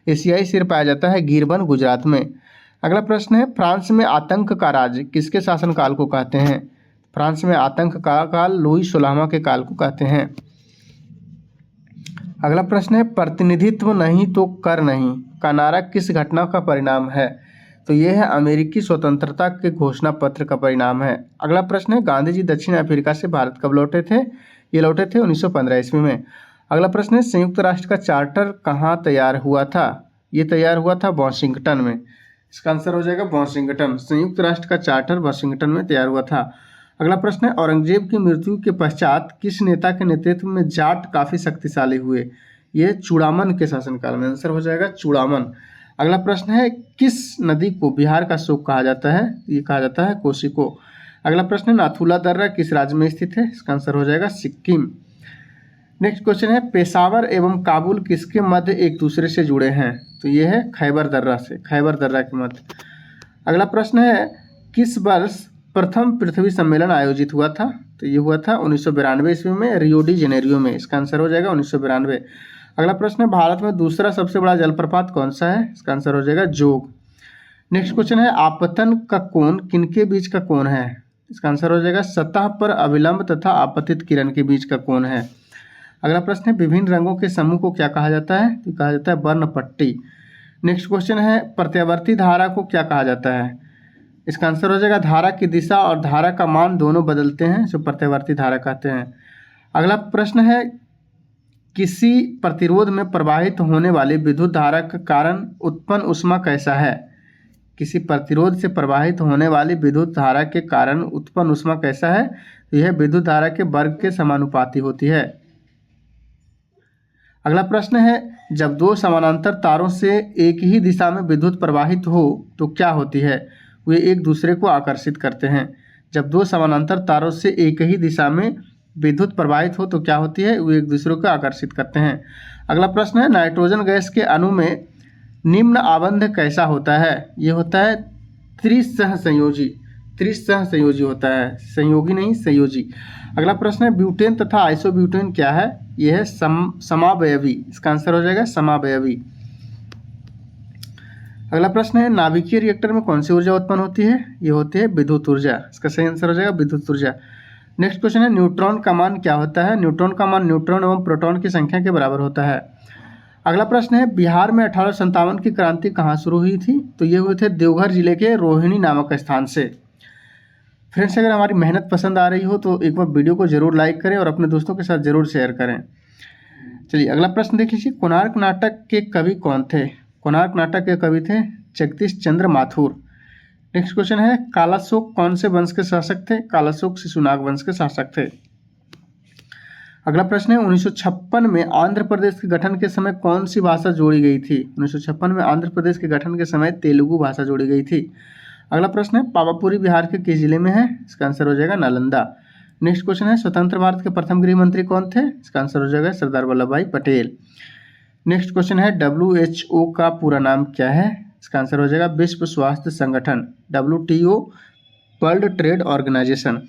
एशियाई शेर पाया जाता है गिरबन गुजरात में। अगला प्रश्न है फ्रांस में आतंक का राज किसके शासनकाल को कहते हैं? फ्रांस में आतंक का काल लुई 16वां के काल को कहते हैं। अगला प्रश्न है प्रतिनिधित्व नहीं तो कर नहीं का नारा किस घटना का परिणाम है? तो यह है अमेरिकी स्वतंत्रता के घोषणा पत्र का परिणाम है। अगला प्रश्न है गांधी जी दक्षिण अफ्रीका से भारत कब लौटे थे? ये लौटे थे 1915 ईस्वी में। अगला प्रश्न है संयुक्त राष्ट्र का चार्टर कहाँ तैयार हुआ था? ये तैयार हुआ था वाशिंगटन में। इसका आंसर हो जाएगा वाशिंगटन। संयुक्त राष्ट्र का चार्टर वाशिंगटन में तैयार हुआ था। अगला प्रश्न है औरंगजेब की मृत्यु के पश्चात किस नेता के नेतृत्व में जाट काफी शक्तिशाली हुए? ये चूड़ामन के शासनकाल में। आंसर हो जाएगा चूड़ामन। अगला प्रश्न है किस नदी को बिहार का शोक कहा जाता है? ये कहा जाता है कोसी को। अगला प्रश्न है नाथुला दर्रा किस राज्य में स्थित है? इसका आंसर हो जाएगा सिक्किम। नेक्स्ट क्वेश्चन है पेशावर एवं काबुल किसके मध्य एक दूसरे से जुड़े हैं? तो ये है खैबर दर्रा से, खैबर दर्रा के मध्य। अगला प्रश्न है किस वर्ष प्रथम पृथ्वी सम्मेलन आयोजित हुआ था? तो ये हुआ था 1992 ईस्वी में रियो डी जेनेरियो में। इसका आंसर हो जाएगा 1992। अगला प्रश्न है भारत में दूसरा सबसे बड़ा जलप्रपात कौन सा है? इसका आंसर हो जाएगा जोग। नेक्स्ट क्वेश्चन है आपतन का कोण किनके बीच का कोण है? इसका आंसर हो जाएगा सतह पर अविलंब तथा आपतित किरण के बीच का कोण है। अगला प्रश्न है विभिन्न रंगों के समूह को क्या कहा जाता है? तो कहा जाता है वर्णपट्टी। नेक्स्ट क्वेश्चन है प्रत्यावर्ती धारा को क्या कहा जाता है? इसका आंसर हो जाएगा धारा की दिशा और धारा का मान दोनों बदलते हैं, जो प्रत्यावर्ती धारा कहते हैं। अगला प्रश्न है किसी प्रतिरोध में प्रवाहित होने वाली विद्युत धारा के कारण उत्पन्न ऊष्मा कैसा है? किसी प्रतिरोध से प्रवाहित होने वाली विद्युत धारा के कारण उत्पन्न ऊष्मा कैसा है? तो यह विद्युत धारा के वर्ग के समानुपाती होती है। अगला प्रश्न है जब दो समानांतर तारों से एक ही दिशा में विद्युत प्रवाहित हो तो क्या होती है? वे एक दूसरे को आकर्षित करते हैं। जब दो समानांतर तारों से एक ही दिशा में विद्युत प्रवाहित हो तो क्या होती है? वे एक दूसरे को आकर्षित करते हैं। अगला प्रश्न है नाइट्रोजन गैस के अणु में निम्न आबंध कैसा होता है? ये होता है त्रिसह संयोजी, त्रिसह संयोजी होता है, संयोगी नहीं संयोजी। अगला प्रश्न है ब्यूटेन तथा आइसोब्यूटेन क्या है? यह है समावयवी। इसका आंसर हो जाएगा समावयवी। अगला प्रश्न है नाभिकीय रिएक्टर में कौन सी ऊर्जा उत्पन्न होती है? ये होती है विद्युत ऊर्जा। इसका सही आंसर हो जाएगा विद्युत ऊर्जा। नेक्स्ट क्वेश्चन है न्यूट्रॉन का मान क्या होता है? न्यूट्रॉन का मान न्यूट्रॉन एवं प्रोटॉन की संख्या के बराबर होता है। अगला प्रश्न है बिहार में 1857 की क्रांति कहाँ शुरू हुई थी? तो ये हुए थे देवघर जिले के रोहिणी नामक स्थान से। फ्रेंड्स अगर हमारी मेहनत पसंद आ रही हो तो एक बार वीडियो को जरूर लाइक करें और अपने दोस्तों के साथ जरूर शेयर करें। चलिए अगला प्रश्न देख लीजिए कोणार्क नाटक के कवि कौन थे? कोणार्क नाटक के कवि थे जगदीश चंद्र माथुर। नेक्स्ट क्वेश्चन है कालाशोक कौन से वंश के शासक थे? कालाशोक शिशुनाग वंश के शासक थे। अगला प्रश्न है 1956 में आंध्र प्रदेश के गठन के समय कौन सी भाषा जोड़ी गई थी? 1956 में आंध्र प्रदेश के गठन के समय तेलुगु भाषा जोड़ी गई थी। अगला प्रश्न है पावापुरी बिहार के किस जिले में है? इसका आंसर हो जाएगा नालंदा। नेक्स्ट क्वेश्चन है स्वतंत्र भारत के प्रथम गृह मंत्री कौन थे? इसका आंसर हो जाएगा सरदार वल्लभ भाई पटेल। नेक्स्ट क्वेश्चन है WHO का पूरा नाम क्या है? इसका आंसर हो जाएगा विश्व स्वास्थ्य संगठन, WTO वर्ल्ड ट्रेड ऑर्गेनाइजेशन।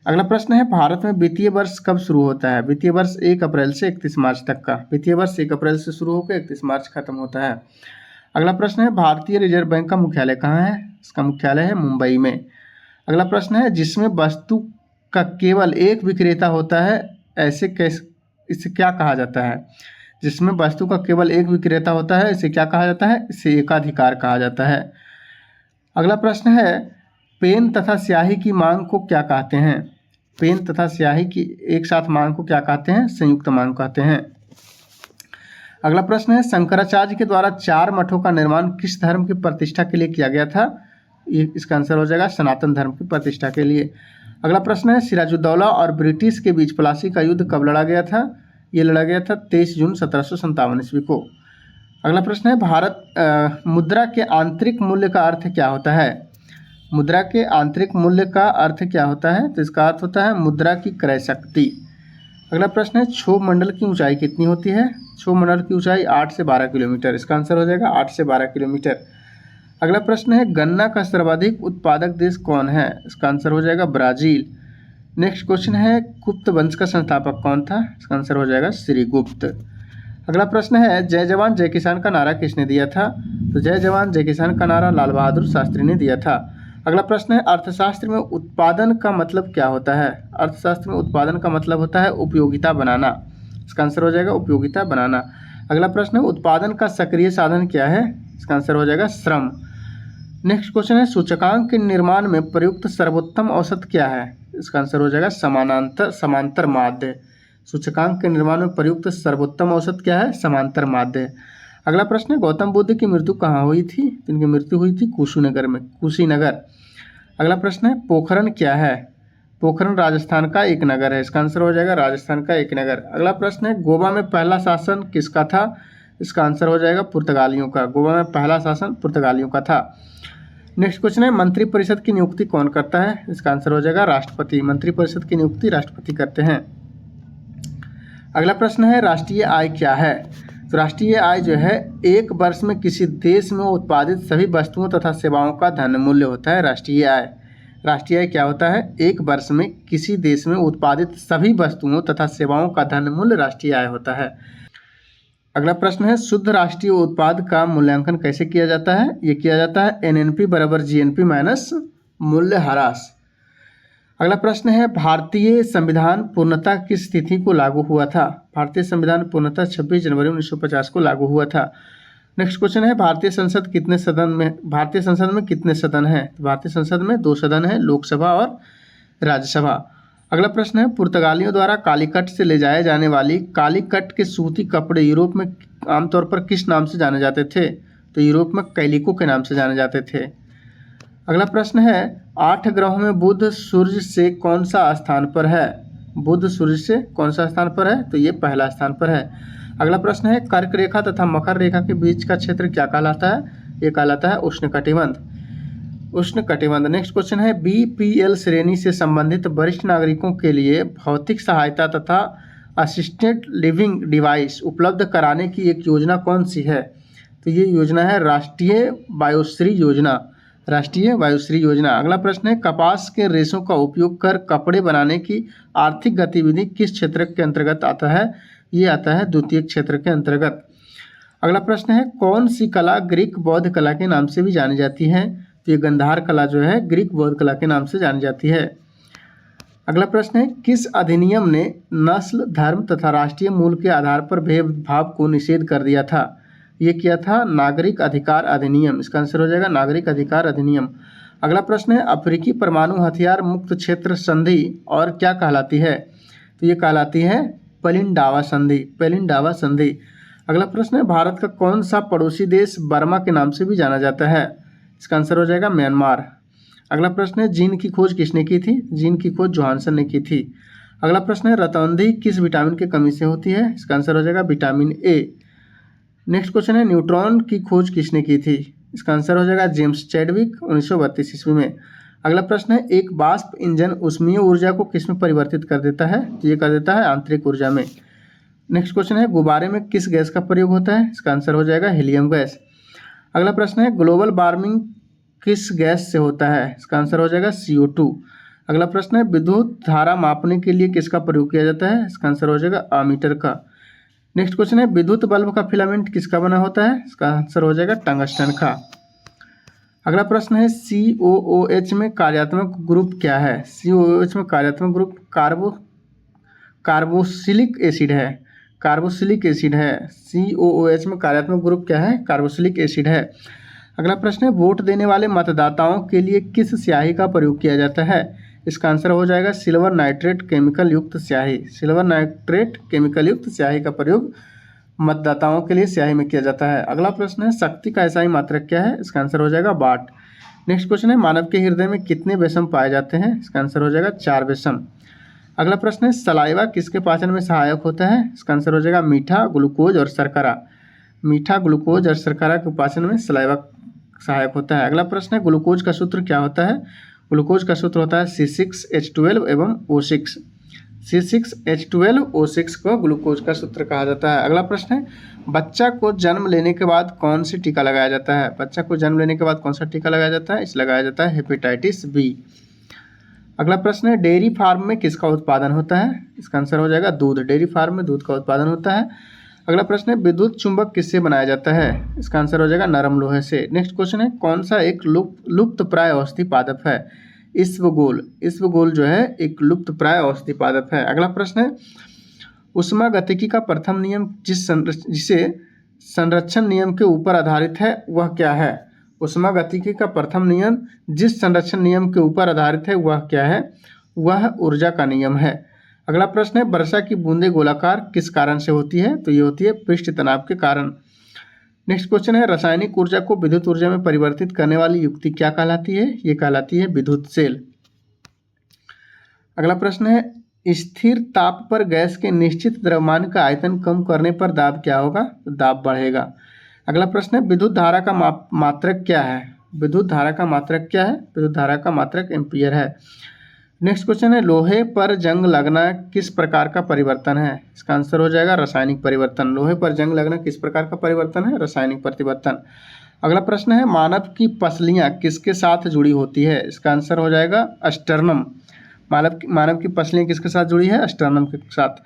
अगला प्रश्न है भारत में वित्तीय वर्ष कब शुरू होता है? वित्तीय वर्ष 1 अप्रैल से 31 मार्च तक का। वित्तीय वर्ष 1 अप्रैल से शुरू होकर 31 मार्च खत्म होता है। अगला प्रश्न है भारतीय रिजर्व बैंक का मुख्यालय कहाँ है? इसका मुख्यालय है मुंबई में। अगला प्रश्न है जिसमें वस्तु का केवल एक विक्रेता होता है इसे क्या कहा जाता है? जिसमें वस्तु का केवल एक विक्रेता होता है इसे क्या कहा जाता है? इसे एकाधिकार कहा जाता है। अगला प्रश्न है पेन तथा स्याही की मांग को क्या कहते हैं? पेन तथा स्याही की एक साथ मांग को क्या कहते हैं? संयुक्त मांग कहते हैं। अगला प्रश्न है शंकराचार्य के द्वारा 4 मठों का निर्माण किस धर्म की प्रतिष्ठा के लिए किया गया था? इसका आंसर हो जाएगा सनातन धर्म की प्रतिष्ठा के लिए। अगला प्रश्न है सिराजुद्दौला और ब्रिटिश के बीच प्लासी का युद्ध कब लड़ा गया था? ये लड़ा गया था 23 जून 1757 ईस्वी को। अगला प्रश्न है भारत मुद्रा के आंतरिक मूल्य का अर्थ क्या होता है? मुद्रा के आंतरिक मूल्य का अर्थ क्या होता है? तो इसका अर्थ होता है मुद्रा की क्रय शक्ति। अगला प्रश्न है क्षोभ मंडल की ऊंचाई कितनी होती है? क्षोभ मंडल की ऊंचाई 8 से 12 किलोमीटर। इसका आंसर हो जाएगा 8 से 12 किलोमीटर। अगला प्रश्न है गन्ना का सर्वाधिक उत्पादक देश कौन है? इसका आंसर हो जाएगा ब्राजील। नेक्स्ट क्वेश्चन है गुप्त वंश का संस्थापक कौन था? इसका आंसर हो जाएगा श्रीगुप्त। अगला प्रश्न है जय जवान जय किसान का नारा किसने दिया था? तो जय जवान जय किसान का नारा लाल बहादुर शास्त्री ने दिया था। अगला प्रश्न है अर्थशास्त्र में उत्पादन का मतलब क्या होता है? अर्थशास्त्र में उत्पादन का मतलब होता है उपयोगिता बनाना। इसका आंसर हो जाएगा उपयोगिता बनाना। अगला प्रश्न है उत्पादन का सक्रिय साधन क्या है? इसका आंसर हो जाएगा श्रम। नेक्स्ट क्वेश्चन है सूचकांक के निर्माण में प्रयुक्त सर्वोत्तम औसत क्या है? इसका आंसर हो जाएगा समांतर माध्य। सूचकांक के निर्माण में प्रयुक्त सर्वोत्तम औसत क्या है? समांतर माध्य। अगला प्रश्न है गौतम बुद्ध की मृत्यु कहाँ हुई थी? इनकी मृत्यु हुई थी कुशीनगर में, कुशीनगर। अगला प्रश्न है पोखरण क्या है? पोखरण राजस्थान का एक नगर है। इसका आंसर हो जाएगा राजस्थान का एक नगर। अगला प्रश्न है गोवा में पहला शासन किसका था? इसका आंसर हो जाएगा पुर्तगालियों का। गोवा में पहला शासन पुर्तगालियों का था। नेक्स्ट क्वेश्चन है मंत्रिपरिषद की नियुक्ति कौन करता है? इसका आंसर हो जाएगा राष्ट्रपति। मंत्रिपरिषद की नियुक्ति राष्ट्रपति करते हैं। अगला प्रश्न है राष्ट्रीय आय क्या है? तो राष्ट्रीय आय जो है एक वर्ष में किसी देश में उत्पादित सभी वस्तुओं तथा सेवाओं का धन मूल्य होता है राष्ट्रीय आय। राष्ट्रीय आय क्या होता है? एक वर्ष में किसी देश में उत्पादित सभी वस्तुओं तथा सेवाओं का धन मूल्य राष्ट्रीय आय होता है। अगला प्रश्न है शुद्ध राष्ट्रीय उत्पाद का मूल्यांकन कैसे किया जाता है? ये किया जाता है एनएनपी बराबर जीएनपी माइनस मूल्यह्रास। अगला प्रश्न है भारतीय संविधान पूर्णतः किस तिथि को लागू हुआ था? भारतीय संविधान पूर्णतः 26 जनवरी 1950 को लागू हुआ था। नेक्स्ट क्वेश्चन है भारतीय संसद कितने सदन में कितने सदन हैं? तो भारतीय संसद में 2 सदन हैं, लोकसभा और राज्यसभा। अगला प्रश्न है पुर्तगालियों द्वारा कालीकट से ले जाए जाने वाली कालीकट के सूती कपड़े यूरोप में आमतौर पर किस नाम से जाने जाते थे? तो यूरोप में कैलिको के नाम से जाने जाते थे। अगला प्रश्न है 8 ग्रहों में बुध सूर्य से कौन सा स्थान पर है? बुध सूर्य से कौन सा स्थान पर है? तो ये पहला स्थान पर है। अगला प्रश्न है कर्क रेखा तथा मकर रेखा के बीच का क्षेत्र क्या कहलाता है? ये कहलाता है उष्णकटिबंध। नेक्स्ट क्वेश्चन है बीपीएल श्रेणी से संबंधित वरिष्ठ नागरिकों के लिए भौतिक सहायता तथा असिस्टेड लिविंग डिवाइस उपलब्ध कराने की एक योजना कौन सी है? तो ये योजना है राष्ट्रीय वायुश्री योजना। अगला प्रश्न है कपास के रेशों का उपयोग कर कपड़े बनाने की आर्थिक गतिविधि किस क्षेत्र के अंतर्गत आता है? ये आता है द्वितीयक क्षेत्र के अंतर्गत। अगला प्रश्न है कौन सी कला ग्रीक बौद्ध कला के नाम से भी जानी जाती है? तो ये गंधार कला जो है ग्रीक बौद्ध कला के नाम से जानी जाती है। अगला प्रश्न है किस अधिनियम ने नस्ल, धर्म तथा राष्ट्रीय मूल के आधार पर भेदभाव को निषेध कर दिया था? ये किया था नागरिक अधिकार अधिनियम। इसका आंसर हो जाएगा नागरिक अधिकार अधिनियम। अगला प्रश्न है अफ्रीकी परमाणु हथियार मुक्त क्षेत्र संधि और क्या कहलाती है? तो ये कहलाती है पेलिंडावा संधि। अगला प्रश्न है भारत का कौन सा पड़ोसी देश बर्मा के नाम से भी जाना जाता है? इसका आंसर हो जाएगा म्यांमार। अगला प्रश्न है जीन की खोज किसने की थी? जीन की खोज जोहानसन ने की थी। अगला प्रश्न है रतौंधी किस विटामिन की कमी से होती है? इसका आंसर हो जाएगा विटामिन ए। नेक्स्ट क्वेश्चन है न्यूट्रॉन की खोज किसने की थी? इसका आंसर हो जाएगा जेम्स चैडविक 1932 ईस्वी में। अगला प्रश्न है एक वाष्प इंजन ऊष्मीय ऊर्जा को किस में परिवर्तित कर देता है? ये कर देता है आंतरिक ऊर्जा में। नेक्स्ट क्वेश्चन है गुब्बारे में किस गैस का प्रयोग होता है? इसका आंसर हो जाएगा हीलियम गैस। अगला प्रश्न है ग्लोबल वार्मिंग किस गैस से होता है? इसका आंसर हो जाएगा CO2। अगला प्रश्न है विद्युत धारा मापने के लिए किसका प्रयोग किया जाता है? इसका आंसर हो जाएगा अमीटर का। नेक्स्ट क्वेश्चन है विद्युत बल्ब का फिलामेंट किसका बना होता है? इसका आंसर हो जाएगा टंगस्टन का। अगला प्रश्न है COOH में कार्यात्मक ग्रुप क्या है? COOH में कार्यात्मक ग्रुप कार्बोक्सिलिक एसिड है। COOH में कार्यात्मक ग्रुप क्या है? कार्बोक्सिलिक एसिड है। अगला प्रश्न है वोट देने वाले मतदाताओं के लिए किस स्याही का प्रयोग किया जाता है? इसका आंसर हो जाएगा सिल्वर नाइट्रेट केमिकल युक्त स्याही का प्रयोग मतदाताओं के लिए स्याही में किया जाता है। अगला प्रश्न है शक्ति का एसआई मात्रक क्या है? इसका आंसर हो जाएगा वाट। नेक्स्ट क्वेश्चन है मानव के हृदय में कितने विषम पाए जाते हैं? इसका आंसर हो जाएगा 4 विषम। अगला प्रश्न है सलाइवा किसके पाचन में सहायक होता है? इसका आंसर हो जाएगा मीठा, ग्लूकोज और शर्करा के पाचन में सलाइवा सहायक होता है। अगला प्रश्न है ग्लूकोज का सूत्र क्या होता है? ग्लूकोज का सूत्र होता है C6H12 एवं O6। C6H12O6 को ग्लूकोज का सूत्र कहा जाता है। अगला प्रश्न है बच्चा को जन्म लेने के बाद कौन सा टीका लगाया जाता है? इस लगाया जाता है हेपेटाइटिस बी। अगला प्रश्न है डेयरी फार्म में किसका उत्पादन होता है? इसका आंसर हो जाएगा दूध। डेयरी फार्म में दूध का उत्पादन होता है। अगला प्रश्न है विद्युत चुंबक किससे बनाया जाता है? इसका आंसर हो जाएगा नरम लोहे से। नेक्स्ट क्वेश्चन है कौन सा एक लुप्त प्राय औषधि पादप है? इस्वगोल जो है एक लुप्त प्राय औषधि पादप है। अगला प्रश्न है ऊष्मागतिकी का प्रथम नियम जिसे संरक्षण नियम के ऊपर आधारित है वह क्या है? ऊष्मागतिकी का प्रथम नियम जिस संरक्षण नियम के ऊपर आधारित है वह क्या है? वह ऊर्जा का नियम है। अगला प्रश्न है वर्षा की बूंदें गोलाकार किस कारण से होती है? तो ये होती है पृष्ठ तनाव के कारण। नेक्स्ट क्वेश्चन है रासायनिक ऊर्जा को विद्युत ऊर्जा में परिवर्तित करने वाली युक्ति क्या कहलाती है? ये कहलाती है विद्युत सेल। अगला प्रश्न है स्थिर ताप पर गैस के निश्चित द्रव्यमान का आयतन कम करने पर दाब क्या होगा? तो दाब बढ़ेगा। अगला प्रश्न है विद्युत धारा का मात्रक क्या है? विद्युत धारा का मात्रक एम्पीयर है। नेक्स्ट क्वेश्चन है, लोहे पर जंग लगना किस प्रकार का परिवर्तन है? इसका आंसर हो जाएगा रासायनिक परिवर्तन। लोहे पर जंग लगना किस प्रकार का परिवर्तन है? रासायनिक परिवर्तन। अगला प्रश्न है, मानव की पसलियां किसके साथ जुड़ी होती है? इसका आंसर हो जाएगा अस्टर्नम। मानव की पसलियां किसके साथ जुड़ी है? अस्टर्नम के साथ।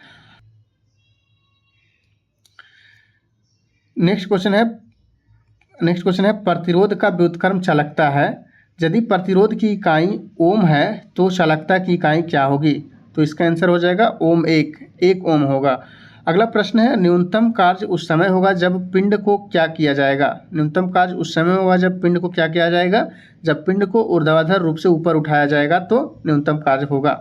नेक्स्ट क्वेश्चन है, प्रतिरोध का व्युत्क्रम चालकता है। यदि प्रतिरोध की इकाई ओम है तो चालकता की इकाई क्या होगी? तो इसका आंसर हो जाएगा ओम। एक ओम होगा। अगला प्रश्न है, न्यूनतम कार्य उस समय होगा जब पिंड को क्या किया जाएगा? न्यूनतम कार्य उस समय होगा जब पिंड को क्या किया जाएगा? जब पिंड को ऊर्ध्वाधर रूप से ऊपर उठाया जाएगा तो न्यूनतम कार्य होगा।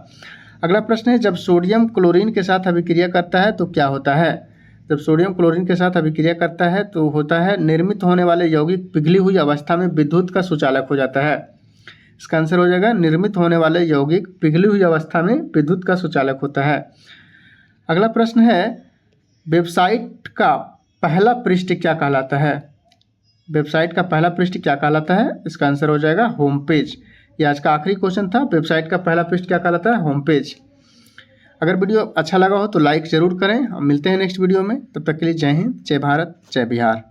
अगला प्रश्न है, जब सोडियम क्लोरीन के साथ अभिक्रिया करता है तो क्या होता है? जब सोडियम क्लोरीन के साथ अभिक्रिया करता है तो होता है, निर्मित होने वाले यौगिक पिघली हुई अवस्था में विद्युत का सुचालक हो जाता है। इसका आंसर हो जाएगा, निर्मित होने वाले यौगिक पिघली हुई अवस्था में विद्युत का सुचालक होता है। अगला प्रश्न है, वेबसाइट का पहला पृष्ठ क्या कहलाता है? वेबसाइट का पहला पृष्ठ क्या कहलाता है? इसका आंसर हो जाएगा होम पेज। ये आज का आखिरी क्वेश्चन था। वेबसाइट का पहला पृष्ठ क्या कहलाता है? Home page. अगर वीडियो अच्छा लगा हो तो लाइक ज़रूर करें। हम मिलते हैं नेक्स्ट वीडियो में। तब तक के लिए जय हिंद, जय भारत, जय बिहार।